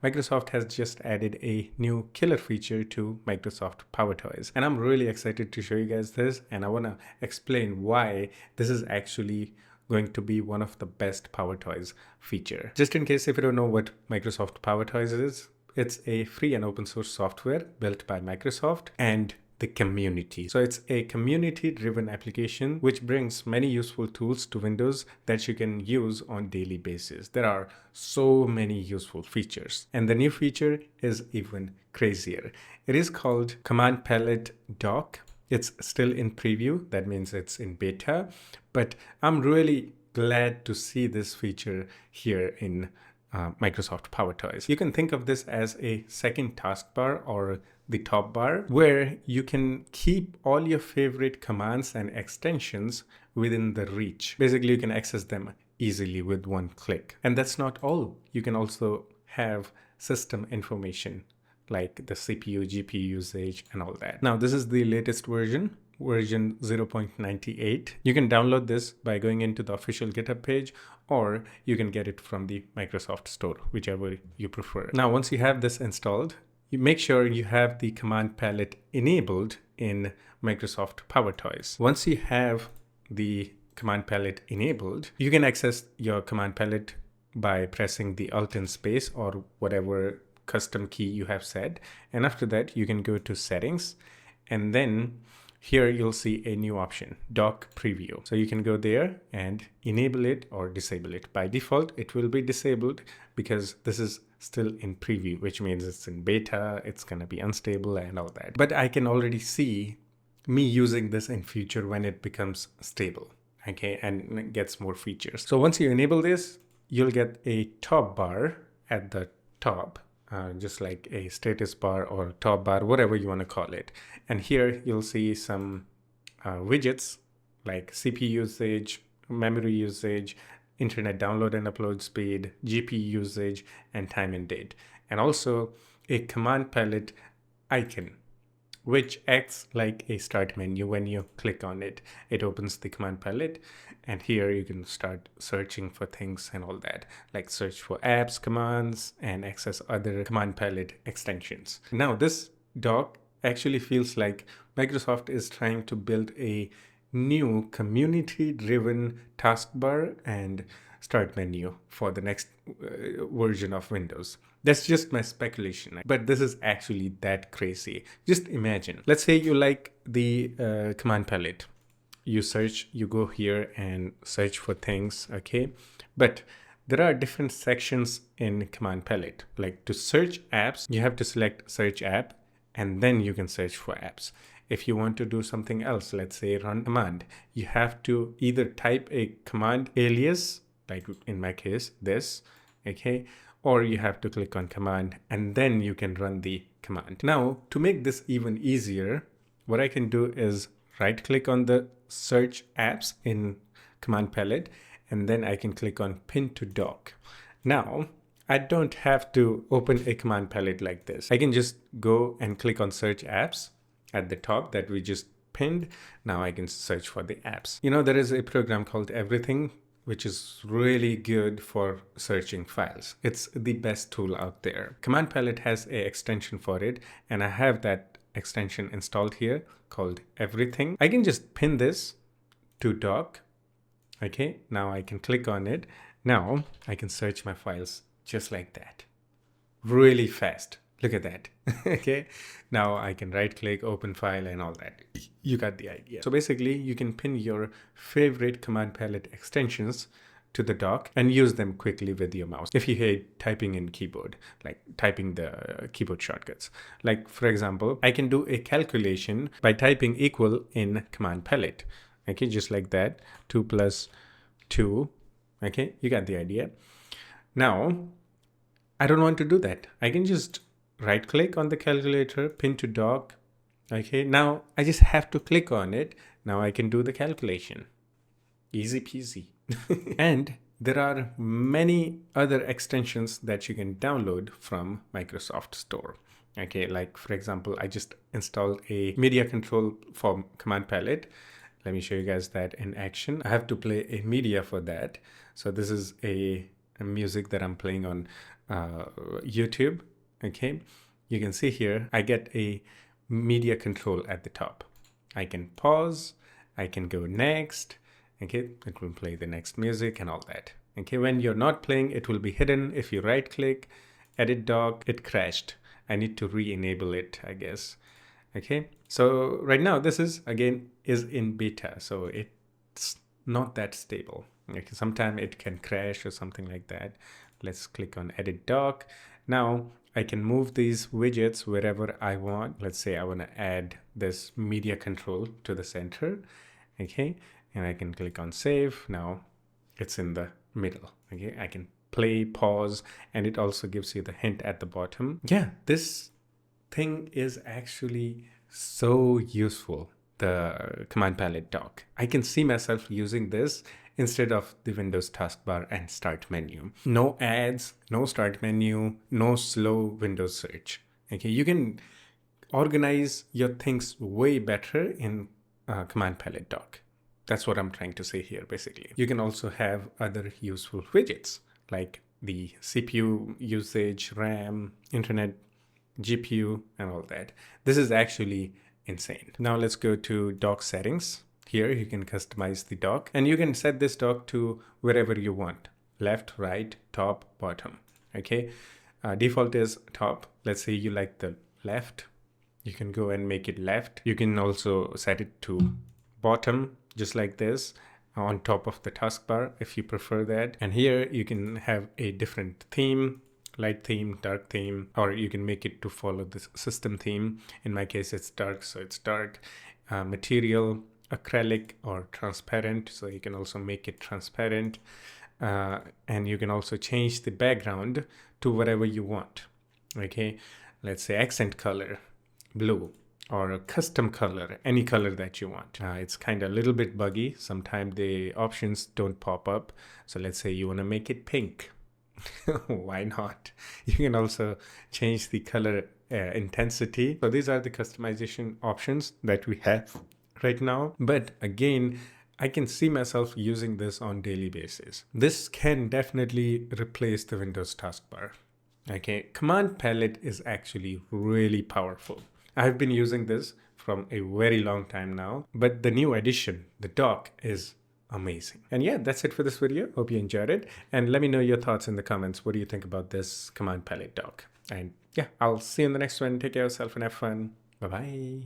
Microsoft has just added a new killer feature to Microsoft PowerToys. And I'm really excited to show you guys this, and I want to explain why this is actually going to be one of the best PowerToys feature. Just in case if you don't know what Microsoft PowerToys is, it's a free and open source software built by Microsoft and the community. So it's a community-driven application which brings many useful tools to Windows that you can use on daily basis. There are so many useful features, and the new feature is even crazier. It is called Command Palette Dock. It's still in preview, that means it's in beta, but I'm really glad to see this feature here in Microsoft PowerToys. You can think of this as a second taskbar or the top bar where you can keep all your favorite commands and extensions within the reach. Basically, you can access them easily with one click. And that's not all. You can also have system information like the CPU, GPU usage and all that. Now, this is the latest version 0.98. You can download this by going into the official GitHub page, or you can get it from the Microsoft Store, whichever you prefer. Now, once you have this installed, you make sure you have the command palette enabled in Microsoft PowerToys. Once you have the command palette enabled, you can access your command palette by pressing the Alt and space or whatever custom key you have set. And after that, you can go to settings, and then here you'll see a new option, Dock Preview. So you can go there and enable it or disable it. By default, it will be disabled because this is still in preview, which means it's in beta, it's gonna be unstable and all that. But I can already see me using this in future when it becomes stable, okay, and it gets more features. So once you enable this, you'll get a top bar at the top, just like a status bar or top bar, whatever you want to call it. And here you'll see some widgets like CPU usage, memory usage, internet download and upload speed, GPU usage, and time and date. And also a command palette icon, which acts like a start menu. When you click on it, it opens the command palette, and here you can start searching for things and all that, like search for apps, commands, and access other command palette extensions. Now, this dock actually feels like Microsoft is trying to build a new community-driven taskbar and start menu for the next version of Windows. That's just my speculation, but this is actually that crazy. Just imagine, let's say you like the command palette. You search, you go here and search for things, okay? But there are different sections in command palette. Like to search apps, you have to select search app, and then you can search for apps. If you want to do something else, let's say run command, you have to either type a command alias, like in my case, this, okay? Or you have to click on command and then you can run the command. Now, to make this even easier, what I can do is right click on the search apps in command palette, and then I can click on pin to dock. Now, I don't have to open a command palette like this. I can just go and click on search apps at the top that we just pinned. Now I can search for the apps. You know, there is a program called Everything, which is really good for searching files. It's the best tool out there. Command Palette has an extension for it, and I have that extension installed here called Everything. I can just pin this to dock. Okay, now I can click on it. Now I can search my files just like that. Really fast. Look at that. Okay, now I can right click, open file and all that. You got the idea. So basically you can pin your favorite command palette extensions to the dock and use them quickly with your mouse. If you hate typing in keyboard, like typing the keyboard shortcuts. Like for example, I can do a calculation by typing equal in command palette. Okay, just like that, 2 plus 2. Okay, you got the idea. Now, I don't want to do that. I can just right click on the calculator, pin to dock. Okay, now I just have to click on it. Now I can do the calculation. Easy peasy. And there are many other extensions that you can download from Microsoft Store. Okay, like for example, I just installed a media control for command palette. Let me show you guys that in action. I have to play a media for that. So this is a music that I'm playing on YouTube, okay, you can see here I get a media control at the top. I can pause, I can go next, okay, it will play the next music and all that. Okay, when you're not playing, it will be hidden. If you right click, edit dock, it crashed. I need to re-enable it, I guess. Okay, so right now this is in beta, so it's not that stable. Okay, sometimes it can crash or something like that. Let's click on edit dock. Now I can move these widgets wherever I want. Let's say I want to add this media control to the center. Okay, and I can click on save. Now it's in the middle. Okay, I can play, pause, and it also gives you the hint at the bottom. Yeah, this thing is actually so useful, the command palette dock. I can see myself using this instead of the Windows taskbar and start menu. No ads, no start menu, no slow Windows search. Okay, you can organize your things way better in command palette dock. That's what I'm trying to say here, basically. You can also have other useful widgets like the CPU usage, RAM, internet, GPU, and all that. This is actually insane. Now let's go to dock settings. Here you can customize the dock and you can set this dock to wherever you want. Left, right, top, bottom. Okay. Default is top. Let's say you like the left. You can go and make it left. You can also set it to bottom, just like this, on top of the taskbar if you prefer that. And here you can have a different theme, light theme, dark theme, or you can make it to follow this system theme. In my case, it's dark, so it's dark. Material, acrylic or transparent, so you can also make it transparent. And you can also change the background to whatever you want. Okay, let's say accent color, blue, or a custom color, any color that you want. It's kind of a little bit buggy. Sometimes the options don't pop up. So let's say you want to make it pink. Why not? You can also change the color intensity. So these are the customization options that we have right now. But again, I can see myself using this on daily basis. This can definitely replace the Windows taskbar. Okay, command palette is actually really powerful. I've been using this from a very long time now, but the new addition, the dock, is amazing. And yeah, that's it for this video. Hope you enjoyed it. And let me know your thoughts in the comments. What do you think about this command palette dock? And yeah, I'll see you in the next one. Take care of yourself and have fun. Bye-bye.